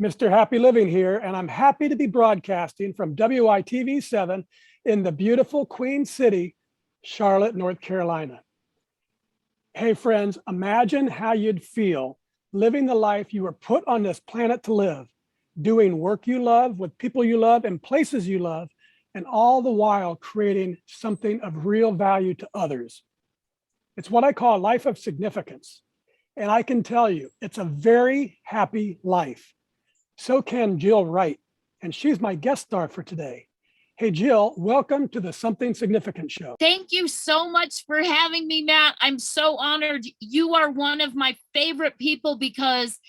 Mr. Happy Living here, and I'm happy to be broadcasting from WYTV7 in the beautiful Queen City, Charlotte, North Carolina. Hey friends, imagine how you'd feel living the life you were put on this planet to live, doing work you love with people you love and places you love, and all the while creating something of real value to others. It's what I call a life of significance. And I can tell you, it's a very happy life. So can Jill Wright, and she's my guest star for today. Hey, Jill, welcome to the Something Significant show. Thank you so much for having me, Matt. I'm so honored. You are one of my favorite people because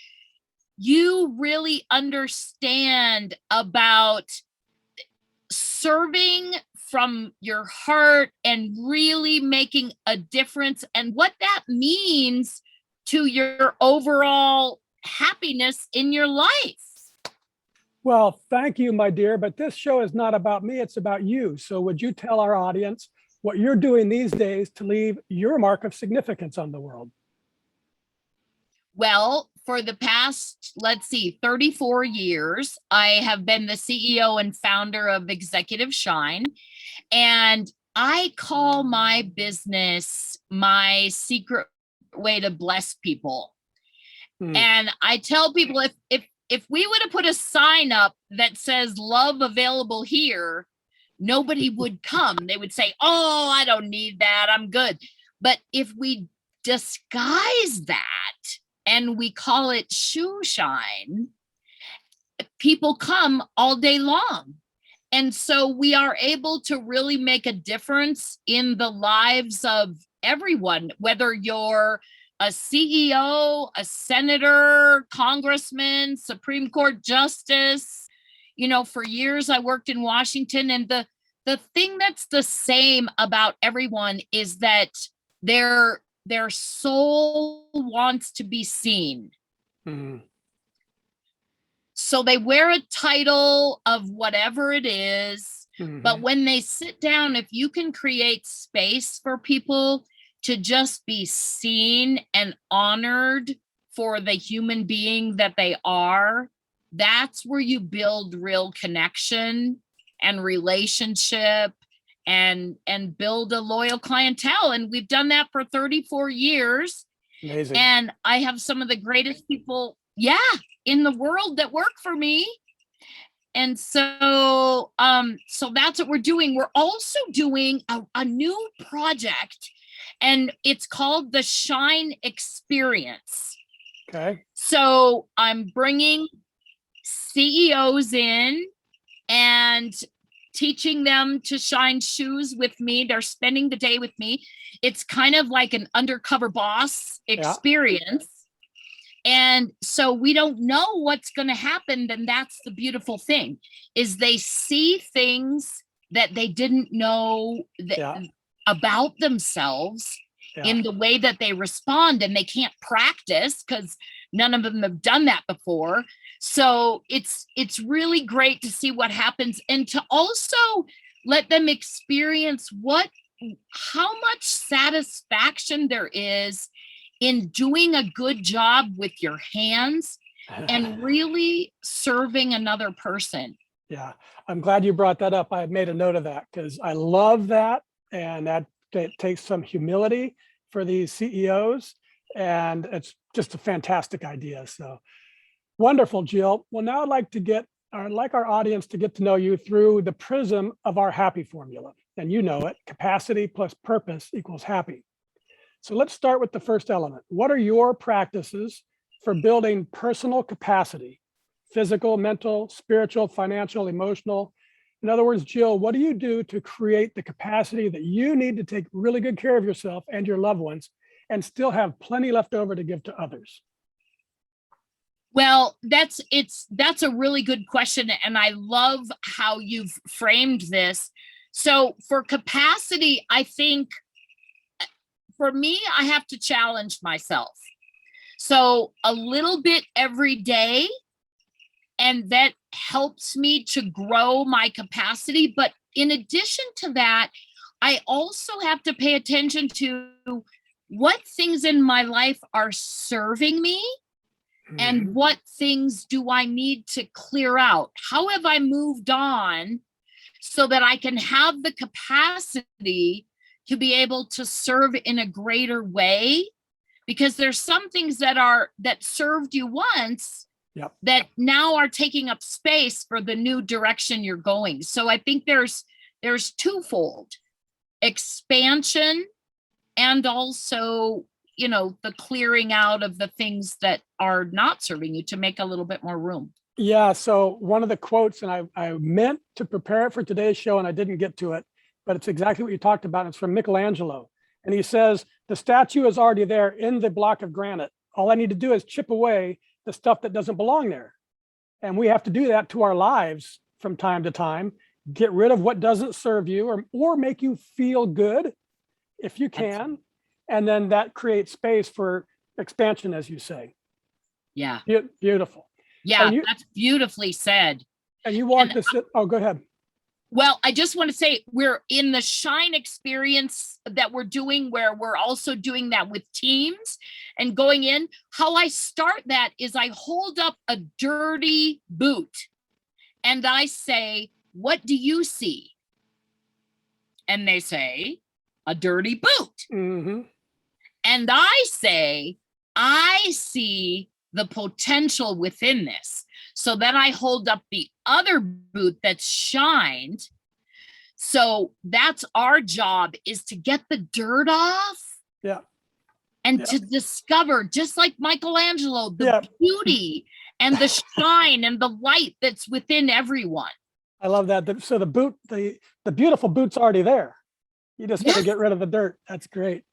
you really understand about serving from your heart and really making a difference and what that means to your overall happiness in your life. Well, thank you, my dear, but this show is not about me, it's about you. So would you tell our audience what you're doing these days to leave your mark of significance on the world? Well, for the past, 34 years, I have been the CEO and founder of Executive Shine. And I call my business my secret way to bless people. And I tell people if we would have put a sign up that says love available here, nobody would come. They would say, oh, I don't need that, I'm good. But if we disguise that and we call it shoe shine, people come all day long. And so we are able to really make a difference in the lives of everyone, whether you're a CEO, a senator, congressman, Supreme Court justice. You know, for years I worked in Washington, and the thing that's the same about everyone is that their soul wants to be seen. Mm-hmm. So they wear a title of whatever it is, but when they sit down, if you can create space for people to just be seen and honored for the human being that they are, that's where you build real connection and relationship and build a loyal clientele. And we've done that for 34 years. Amazing. And I have some of the greatest people, in the world that work for me. And so that's what we're doing. We're also doing a new project, and it's called the Shine Experience. Okay. So I'm bringing CEOs in and teaching them to shine shoes with me. They're spending the day with me. It's kind of like an undercover boss experience. And so we don't know what's going to happen. Then that's the beautiful thing, is they see things that they didn't know about themselves in the way that they respond, and they can't practice because none of them have done that before. So it's really great to see what happens, and to also let them experience how much satisfaction there is in doing a good job with your hands and really serving another person. Yeah, I'm glad you brought that up. I made a note of that because I love that. And that takes some humility for these CEOs. And it's just a fantastic idea. So wonderful, Jill. Well, now I'd like our audience to get to know you through the prism of our happy formula. And you know it, capacity plus purpose equals happy. So let's start with the first element. What are your practices for building personal capacity? Physical, mental, spiritual, financial, emotional. In other words, Jill, what do you do to create the capacity that you need to take really good care of yourself and your loved ones and still have plenty left over to give to others? Well, that's a really good question. And I love how you've framed this. So for capacity, I think for me, I have to challenge myself. So a little bit every day, and that helps me to grow my capacity. But in addition to that, I also have to pay attention to what things in my life are serving me And what things do I need to clear out? How have I moved on so that I can have the capacity to be able to serve in a greater way? Because there's some things that served you once that now are taking up space for the new direction you're going. So I think there's twofold: expansion and also, the clearing out of the things that are not serving you to make a little bit more room. Yeah. So one of the quotes, and I meant to prepare it for today's show and I didn't get to it, but it's exactly what you talked about. It's from Michelangelo. And he says, the statue is already there in the block of granite. All I need to do is chip away the stuff that doesn't belong there. And we have to do that to our lives from time to time. Get rid of what doesn't serve you or make you feel good if you can. And then that creates space for expansion, as you say. Yeah. Beautiful. Yeah, that's beautifully said. And you walk this. Oh, go ahead. Well, I just want to say we're in the Shine experience that we're doing, where we're also doing that with teams and going in. How I start that is I hold up a dirty boot and I say, what do you see? And they say, a dirty boot. Mm-hmm. And I say, I see the potential within this. So then I hold up the other boot that's shined. So that's our job, is to get the dirt off. Yeah. And to discover, just like Michelangelo, the beauty and the shine and the light that's within everyone. I love that. So the boot, the beautiful boot's already there. You just got to get rid of the dirt. That's great.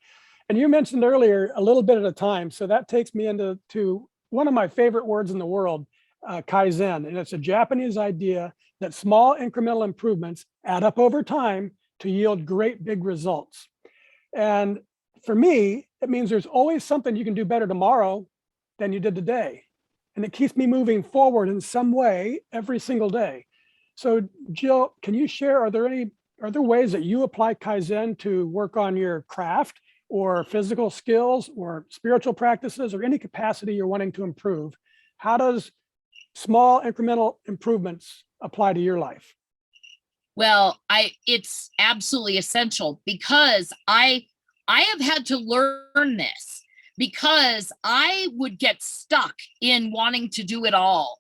And you mentioned earlier, a little bit at a time. So that takes me into one of my favorite words in the world, Kaizen. And it's a Japanese idea that small incremental improvements add up over time to yield great big results. And for me, it means there's always something you can do better tomorrow than you did today. And it keeps me moving forward in some way every single day. So Jill, can you share, are there ways that you apply Kaizen to work on your craft or physical skills or spiritual practices or any capacity you're wanting to improve? How does small incremental improvements apply to your life? Well, it's absolutely essential, because I have had to learn this, because I would get stuck in wanting to do it all.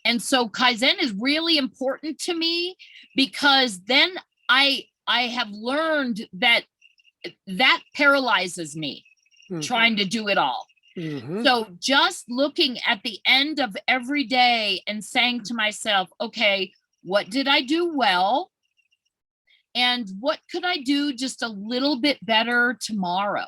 And so Kaizen is really important to me, because then I have learned that paralyzes me trying to do it all. So just looking at the end of every day and saying to myself, okay, what did I do well? And what could I do just a little bit better tomorrow?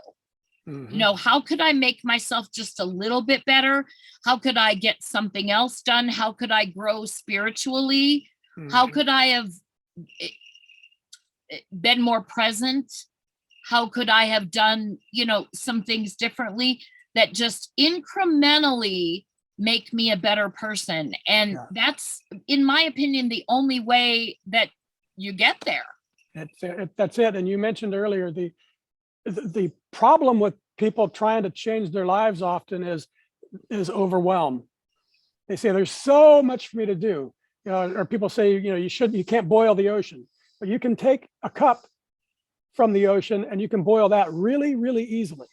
How could I make myself just a little bit better? How could I get something else done? How could I grow spiritually? How could I have been more present? How could I have done, some things differently that just incrementally make me a better person? And that's, in my opinion, the only way that you get there. That's it. And you mentioned earlier, the problem with people trying to change their lives often is overwhelm. They say there's so much for me to do, or people say, you can't boil the ocean, but you can take a cup from the ocean and you can boil that really, really easily.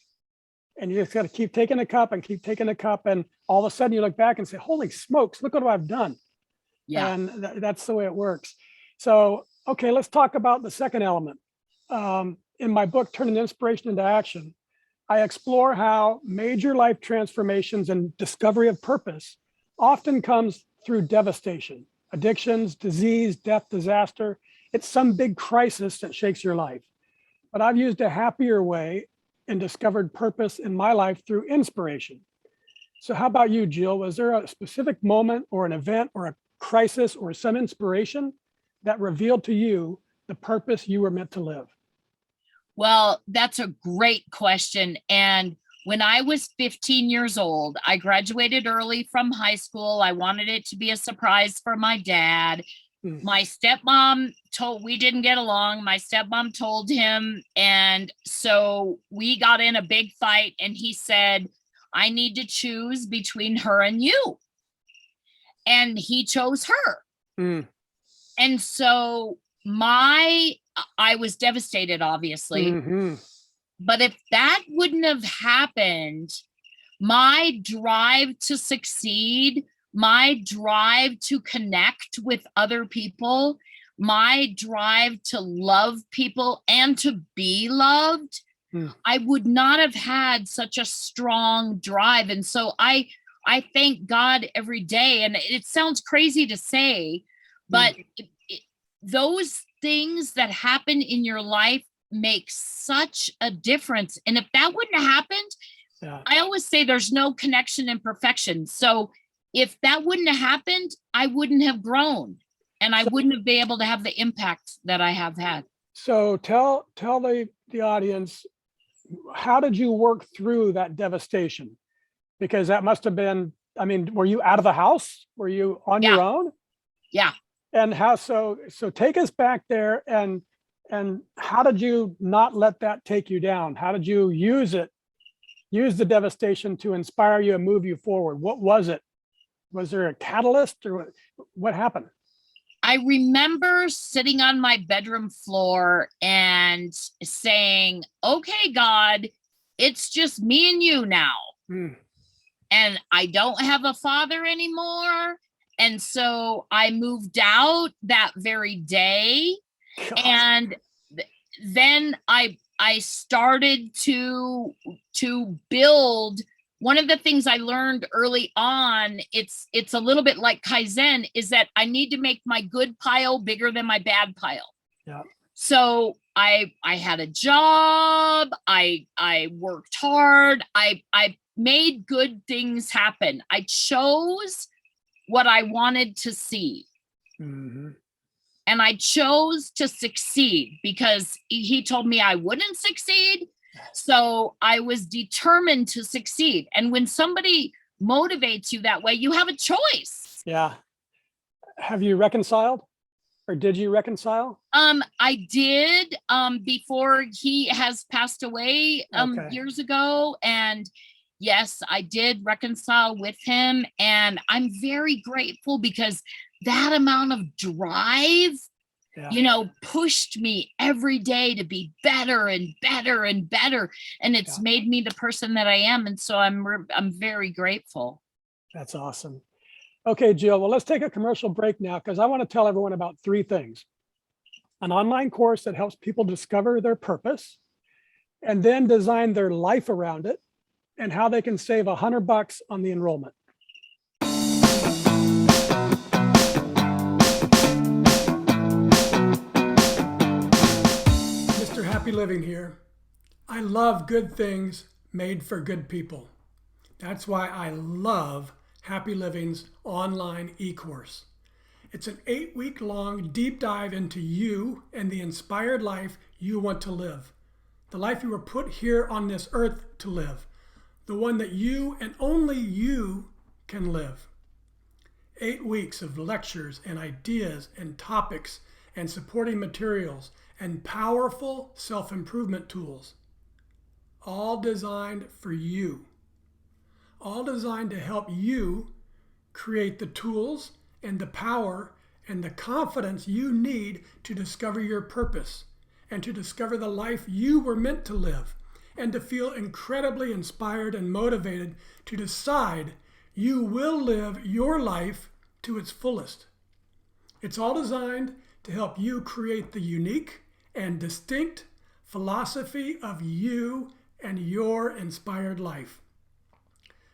And you just got to keep taking a cup and keep taking a cup. And all of a sudden you look back and say, holy smokes, look what I've done. Yeah. And that's the way it works. So, okay, let's talk about the second element. In my book, Turning Inspiration into Action, I explore how major life transformations and discovery of purpose often comes through devastation, addictions, disease, death, disaster. It's some big crisis that shakes your life. But I've used a happier way and discovered purpose in my life through inspiration. So how about you, Jill? Was there a specific moment or an event or a crisis or some inspiration that revealed to you the purpose you were meant to live? Well, that's a great question. And when I was 15 years old, I graduated early from high school. I wanted it to be a surprise for my dad. My stepmom we didn't get along. My stepmom told him. And so we got in a big fight and he said, I need to choose between her and you. And he chose her. Mm. And so I was devastated, obviously. Mm-hmm. But if that wouldn't have happened, my drive to succeed, my drive to connect with other people, my drive to love people and to be loved, I would not have had such a strong drive. And so I thank God every day. And it sounds crazy to say, but those things that happen in your life make such a difference. And if that wouldn't have happened, I always say there's no connection in perfection. So if that wouldn't have happened, I wouldn't have grown and I wouldn't have been able to have the impact that I have had. So tell the audience, how did you work through that devastation? Because that must have been, I mean, were you out of the house? Were you on your own? Yeah. And how, so take us back there, and how did you not let that take you down? How did you use the devastation to inspire you and move you forward? What was it? Was there a catalyst, or what happened? I remember sitting on my bedroom floor and saying, okay, God, it's just me and you now. And I don't have a father anymore. And so I moved out that very day. God. And then I started to build. One of the things I learned early on, it's a little bit like Kaizen, is that I need to make my good pile bigger than my bad pile. Yeah. So I had a job, I worked hard, I made good things happen. I chose what I wanted to see. And I chose to succeed because he told me I wouldn't succeed. So I was determined to succeed. And when somebody motivates you that way, you have a choice. Yeah. Have you reconciled, or did you reconcile? I did, before he has passed away, years ago. And yes, I did reconcile with him. And I'm very grateful because that amount of drive, pushed me every day to be better and better and better. And it's made me the person that I am. And so I'm very grateful. That's awesome. Okay, Jill, well, let's take a commercial break now, because I want to tell everyone about 3 things. An online course that helps people discover their purpose and then design their life around it, and how they can save $100 on the enrollment. Mr. Happy Living here. I love good things made for good people. That's why I love Happy Living's online e-course. It's an 8-week-long deep dive into you and the inspired life you want to live. The life you were put here on this earth to live. The one that you and only you can live. 8 weeks of lectures and ideas and topics and supporting materials and powerful self-improvement tools. All designed for you. All designed to help you create the tools and the power and the confidence you need to discover your purpose and to discover the life you were meant to live, and to feel incredibly inspired and motivated to decide you will live your life to its fullest. It's all designed to help you create the unique and distinct philosophy of you and your inspired life.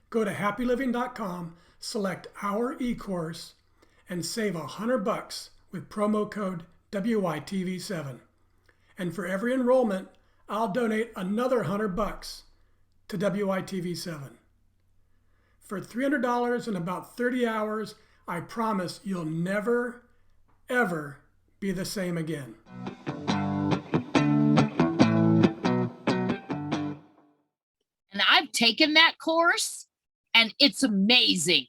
Go to happyliving.com, select our e-course, and save $100 with promo code WYTV7. And for every enrollment, I'll donate another $100 to WYTV7. For $300 and about 30 hours, I promise you'll never, ever be the same again. And I've taken that course, and it's amazing.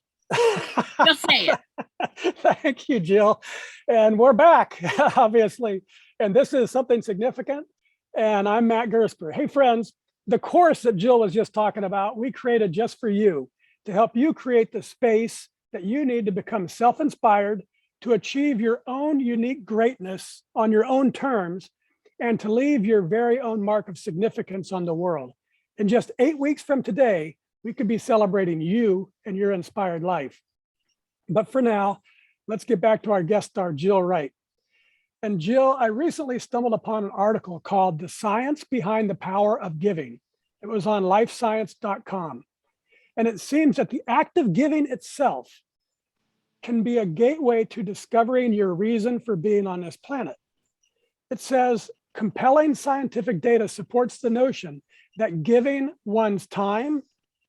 Just say it. Thank you, Jill. And we're back, obviously. And this is something significant. And I'm Matt Gersper. Hey, friends, the course that Jill was just talking about, we created just for you to help you create the space that you need to become self-inspired, to achieve your own unique greatness on your own terms, and to leave your very own mark of significance on the world. In just 8 weeks from today, we could be celebrating you and your inspired life. But for now, let's get back to our guest star, Jill Wright. And Jill, I recently stumbled upon an article called The Science Behind the Power of Giving. It was on lifescience.com. And it seems that the act of giving itself can be a gateway to discovering your reason for being on this planet. It says, compelling scientific data supports the notion that giving one's time,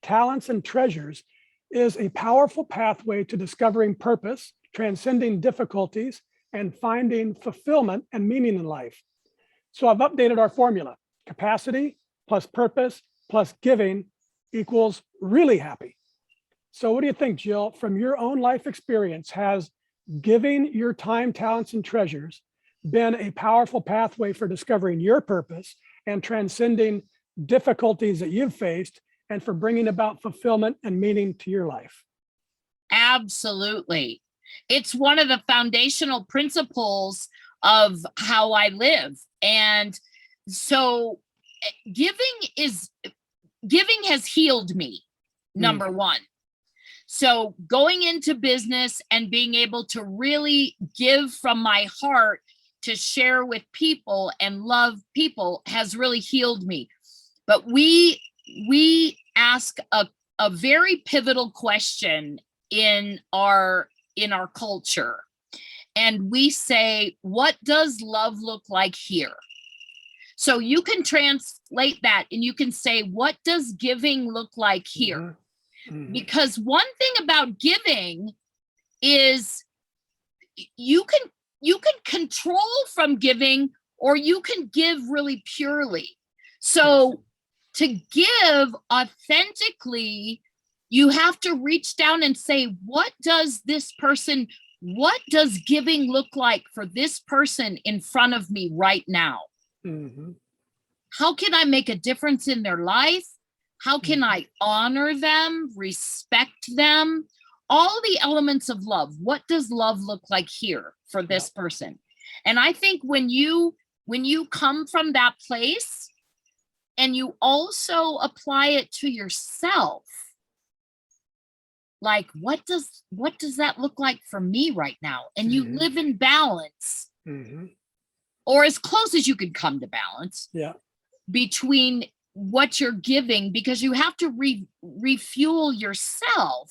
talents, and treasures is a powerful pathway to discovering purpose, transcending difficulties, and finding fulfillment and meaning in life. So I've updated our formula. Capacity plus purpose plus giving equals really happy. So what do you think, Jill? From your own life experience, has giving your time, talents, and treasures been a powerful pathway for discovering your purpose and transcending difficulties that you've faced, and for bringing about fulfillment and meaning to your life? Absolutely. It's one of the foundational principles of how I live. And so giving has healed me, number one. So going into business and being able to really give from my heart to share with people and love people has really healed me. But we ask a very pivotal question in our culture. And we say, what does love look like here? So you can translate that and you can say, what does giving look like here? Mm-hmm. Because one thing about giving is you can control from giving, or you can give really purely. So to give authentically, you have to reach down and say, what does giving look like for this person in front of me right now? Mm-hmm. How can I make a difference in their life? How can I honor them, respect them? All the elements of love. What does love look like here for this person? And I think when you come from that place and you also apply it to yourself, like, what does that look like for me right now? And you live in balance, or as close as you could come to balance, between what you're giving, because you have to refuel yourself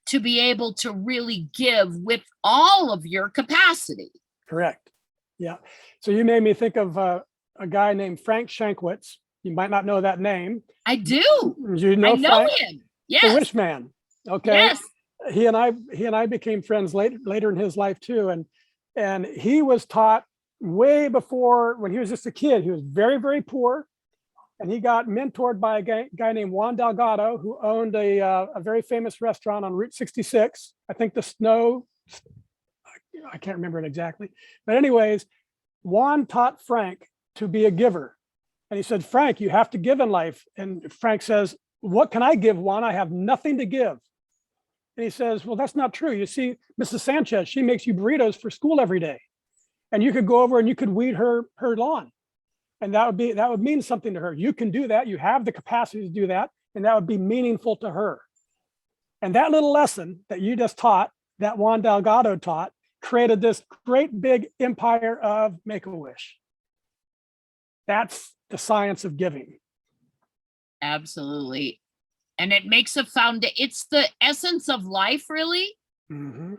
to be able to really give with all of your capacity. Correct. Yeah. So you made me think of a guy named Frank Shankwitz. You might not know that name. I do. You know, I know him. Yes. The Wish Man. Okay. Yes. He and I became friends later in his life too. And he was taught way before, when he was just a kid. He was very, very poor. And he got mentored by a guy named Juan Delgado, who owned a very famous restaurant on Route 66. I think I can't remember it exactly. But anyways, Juan taught Frank to be a giver. And he said, Frank, you have to give in life. And Frank says, what can I give, Juan? I have nothing to give. And he says, well, that's not true. You see, Mrs. Sanchez, she makes you burritos for school every day. And you could go over and you could weed her lawn. And that would mean something to her. You can do that. You have the capacity to do that. And that would be meaningful to her. And that little lesson that you just taught, that Juan Delgado taught, created this great big empire of Make-A-Wish. That's the science of giving. Absolutely. And it makes it's the essence of life, really. Mm-hmm.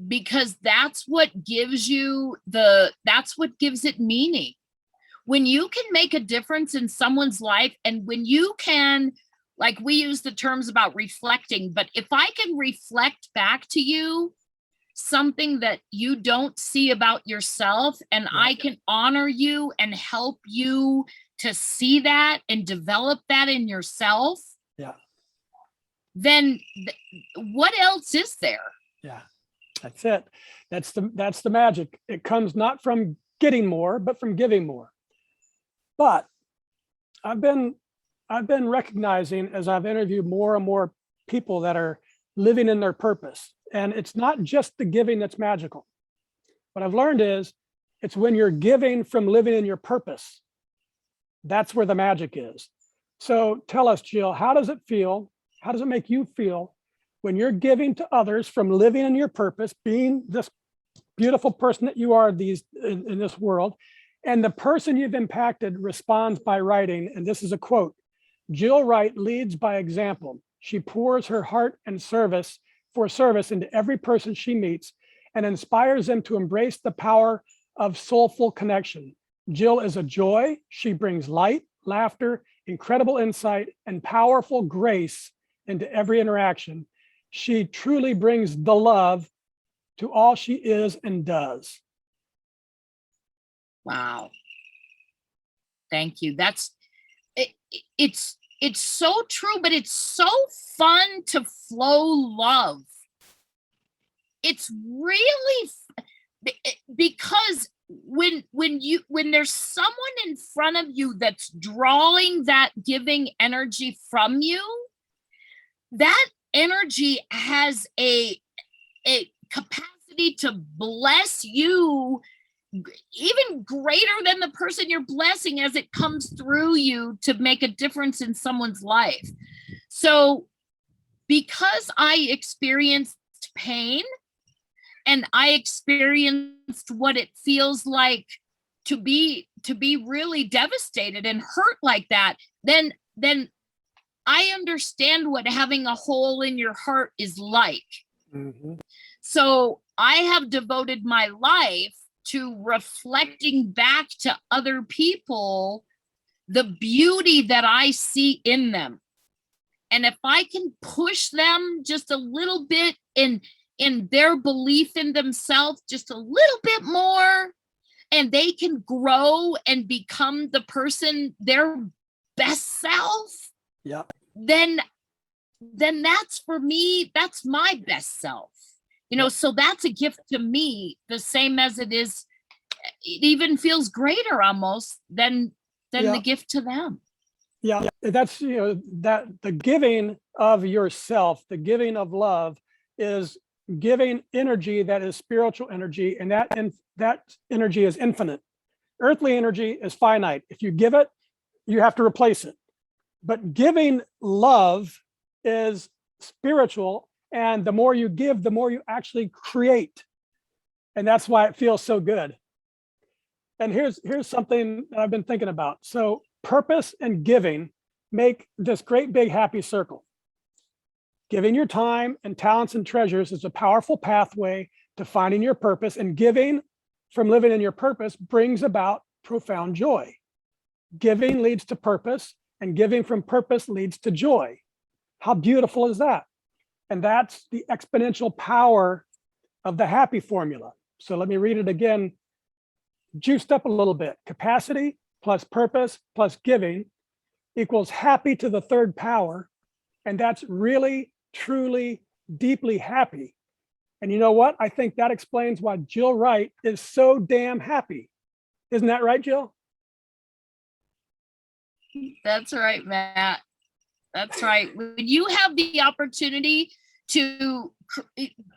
Because that's what gives it meaning. When you can make a difference in someone's life, and when you can, like we use the terms about reflecting, but if I can reflect back to you something that you don't see about yourself, and I can honor you and help you to see that and develop that in yourself, then what else is there? Yeah, that's it. That's the magic. It comes not from getting more, but from giving more. But I've been I've been recognizing as I've interviewed more and more people that are living in their purpose. And it's not just the giving that's magical. What I've learned is it's when you're giving from living in your purpose. That's where the magic is. So tell us, Jill, how does it feel? How does it make you feel when you're giving to others from living in your purpose, being this beautiful person that you are in this world, and the person you've impacted responds by writing, and this is a quote, Jill Wright leads by example. She pours her heart and service into every person she meets and inspires them to embrace the power of soulful connection. Jill is a joy. She brings light, laughter, incredible insight, and powerful grace into every interaction. She truly brings the love to all she is and does. Wow. Thank you. It's so true, but it's so fun to flow love. It's really because when there's someone in front of you that's drawing that giving energy from you, that energy has a capacity to bless you even greater than the person you're blessing as it comes through you to make a difference in someone's life. So because I experienced pain and I experienced what it feels like to be really devastated and hurt like that, then I understand what having a hole in your heart is like. Mm-hmm. So I have devoted my life to reflecting back to other people the beauty that I see in them. And if I can push them just a little bit in their belief in themselves, just a little bit more, and they can grow and become the person, their best self, yeah, then that's, for me, that's my best self. You know, so that's a gift to me, the same as it even feels greater almost than the gift to them. Yeah, that's, that the giving of yourself, the giving of love is giving energy that is spiritual energy, and that energy is infinite. Earthly energy is finite. If you give it, you have to replace it. But giving love is spiritual, and the more you give, the more you actually create. And that's why it feels so good. And here's something that I've been thinking about. So purpose and giving make this great big happy circle. Giving your time and talents and treasures is a powerful pathway to finding your purpose, and giving from living in your purpose brings about profound joy. Giving leads to purpose, and giving from purpose leads to joy. How beautiful is that? And that's the exponential power of the happy formula. So let me read it again, juiced up a little bit. Capacity plus purpose plus giving equals happy to the third power. And that's really, truly, deeply happy. And you know what? I think that explains why Jill Wright is so damn happy. Isn't that right, Jill? That's right, Matt. That's right. When you have the opportunity to,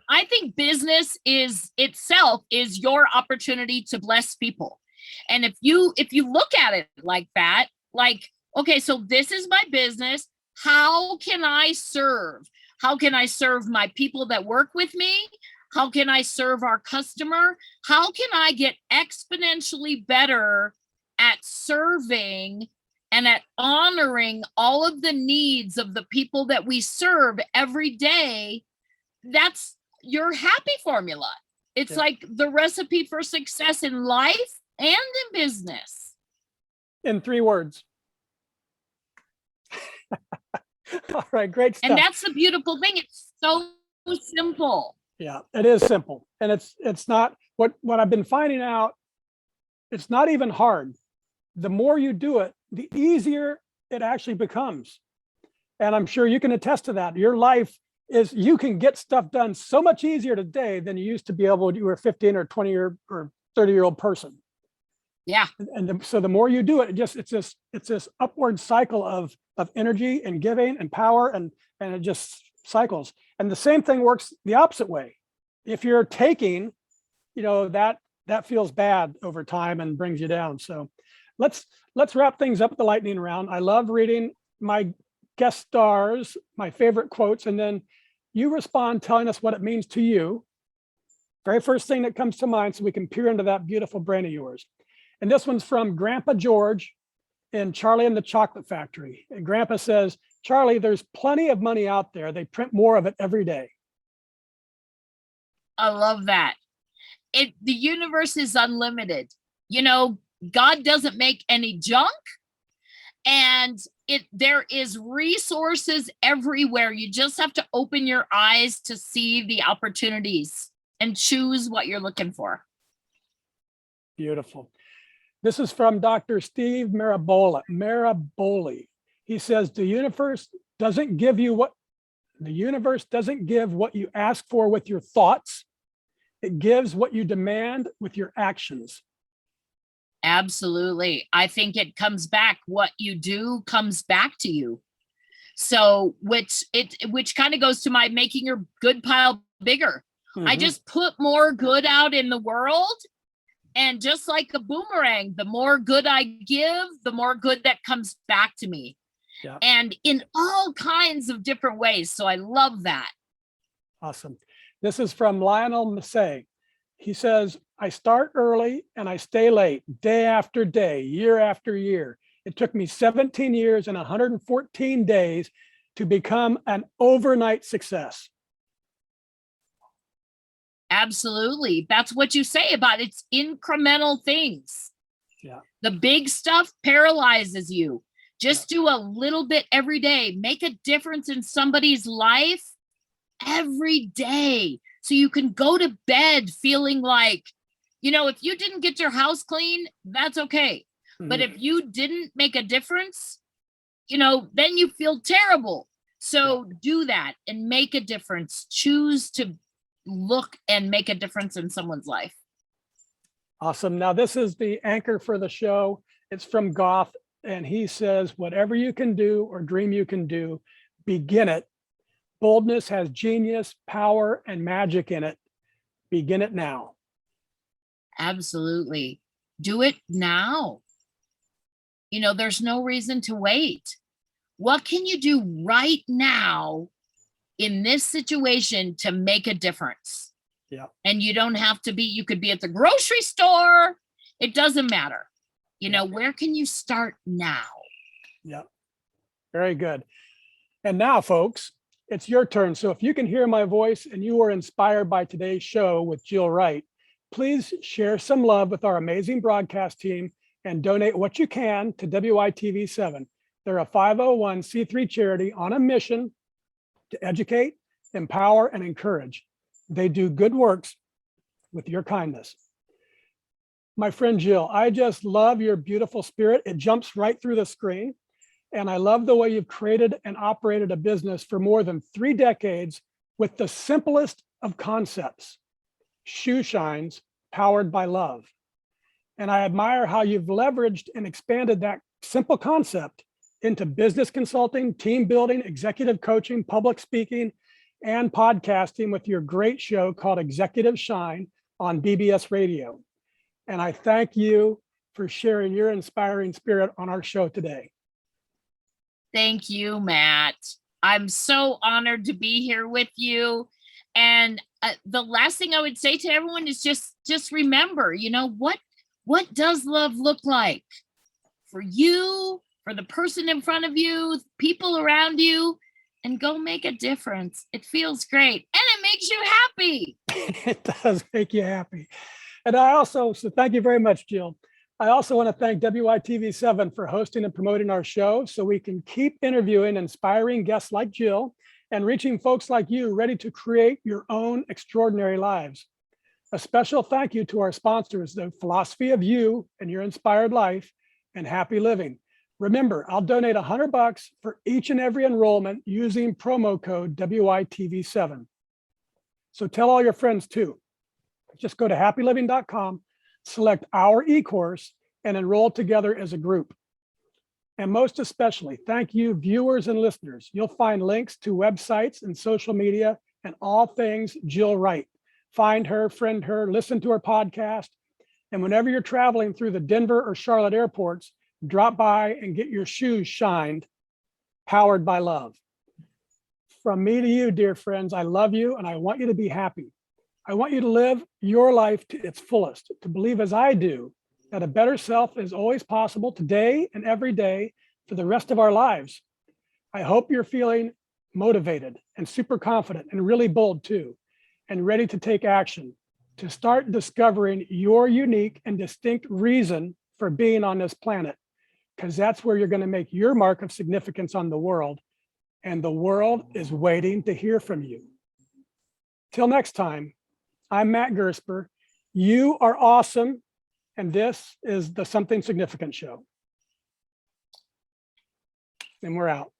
I think business itself is your opportunity to bless people. And if you look at it like that, like, okay, so this is my business. How can I serve? How can I serve my people that work with me? How can I serve our customer? How can I get exponentially better at serving and at honoring all of the needs of the people that we serve every day? That's your happy formula. It's like the recipe for success in life and in business. In 3 words. All right, great stuff. And that's the beautiful thing. It's so simple. Yeah, it is simple. And it's not what I've been finding out. It's not even hard. The more you do it, the easier it actually becomes. And I'm sure you can attest to that. Your life is, you can get stuff done so much easier today than you used to be able when you were 15 or 20 or 30-year-old person. Yeah. So the more you do it, it's this upward cycle of energy and giving and power, and it just cycles. And the same thing works the opposite way. If you're taking, that feels bad over time and brings you down. So let's wrap things up with the lightning round. I love reading my guest stars, my favorite quotes, and then you respond telling us what it means to you. Very first thing that comes to mind, so we can peer into that beautiful brain of yours. And this one's from Grandpa George in Charlie and the Chocolate Factory. And Grandpa says, Charlie, there's plenty of money out there. They print more of it every day. I love that. The universe is unlimited. God doesn't make any junk, and there is resources everywhere. You just have to open your eyes to see the opportunities and choose what you're looking for. Beautiful. This is from Dr. Steve Maraboli. He says, the universe doesn't give what you ask for with your thoughts. It gives what you demand with your actions. Absolutely. I think it comes back. What you do comes back to you. So which kind of goes to my making your good pile bigger. Mm-hmm. I just put more good out in the world. And just like a boomerang, the more good I give, the more good that comes back to me. Yeah. And in all kinds of different ways. So I love that. Awesome. This is from Lionel Massey. He says, I start early and I stay late, day after day, year after year. It took me 17 years and 114 days to become an overnight success. Absolutely. That's what you say about it. It's incremental things. Yeah. The big stuff paralyzes you. Just do a little bit every day. Make a difference in somebody's life every day. So you can go to bed feeling like, if you didn't get your house clean, that's okay. Mm-hmm. But if you didn't make a difference, then you feel terrible. So do that and make a difference. Choose to look and make a difference in someone's life. Awesome. Now this is the anchor for the show. It's from Goff, and he says, whatever you can do or dream you can do, begin it. Boldness has genius, power, and magic in it. Begin it now. Absolutely. Do it now. There's no reason to wait. What can you do right now in this situation to make a difference? Yeah. And you don't have to you could be at the grocery store. It doesn't matter. Where can you start now? Yeah. Very good. And now, folks, it's your turn. So if you can hear my voice and you were inspired by today's show with Jill Wright, please share some love with our amazing broadcast team and donate what you can to WYTV7. They're a 501c3 charity on a mission to educate, empower, and encourage. They do good works with your kindness. My friend Jill, I just love your beautiful spirit. It jumps right through the screen. And I love the way you've created and operated a business for more than 3 decades with the simplest of concepts, shoe shines powered by love. And I admire how you've leveraged and expanded that simple concept into business consulting, team building, executive coaching, public speaking, and podcasting with your great show called Executive Shine on BBS Radio. And I thank you for sharing your inspiring spirit on our show today. Thank you, Matt. I'm so honored to be here with you. And the last thing I would say to everyone is just remember, what does love look like for you, for the person in front of you, people around you, and go make a difference. It feels great. And it makes you happy. It does make you happy. And so thank you very much, Jill. I also want to thank WYTV7 for hosting and promoting our show so we can keep interviewing inspiring guests like Jill and reaching folks like you ready to create your own extraordinary lives. A special thank you to our sponsors, the Philosophy of You and Your Inspired Life and Happy Living. Remember, I'll donate $100 for each and every enrollment using promo code WYTV7. So tell all your friends too. Just go to happyliving.com, select our e-course, and enroll together as a group. And most especially, thank you, viewers and listeners. You'll find links to websites and social media and all things Jill Wright. Find her, friend her, listen to her podcast. And whenever you're traveling through the Denver or Charlotte airports, drop by and get your shoes shined, powered by love. From me to you, dear friends, I love you and I want you to be happy. I want you to live your life to its fullest, to believe as I do that a better self is always possible today and every day for the rest of our lives. I hope you're feeling motivated and super confident and really bold too, and ready to take action, to start discovering your unique and distinct reason for being on this planet, because that's where you're going to make your mark of significance on the world. And the world is waiting to hear from you. Till next time, I'm Matt Gersper. You are awesome. And this is the Something Significant Show. And we're out.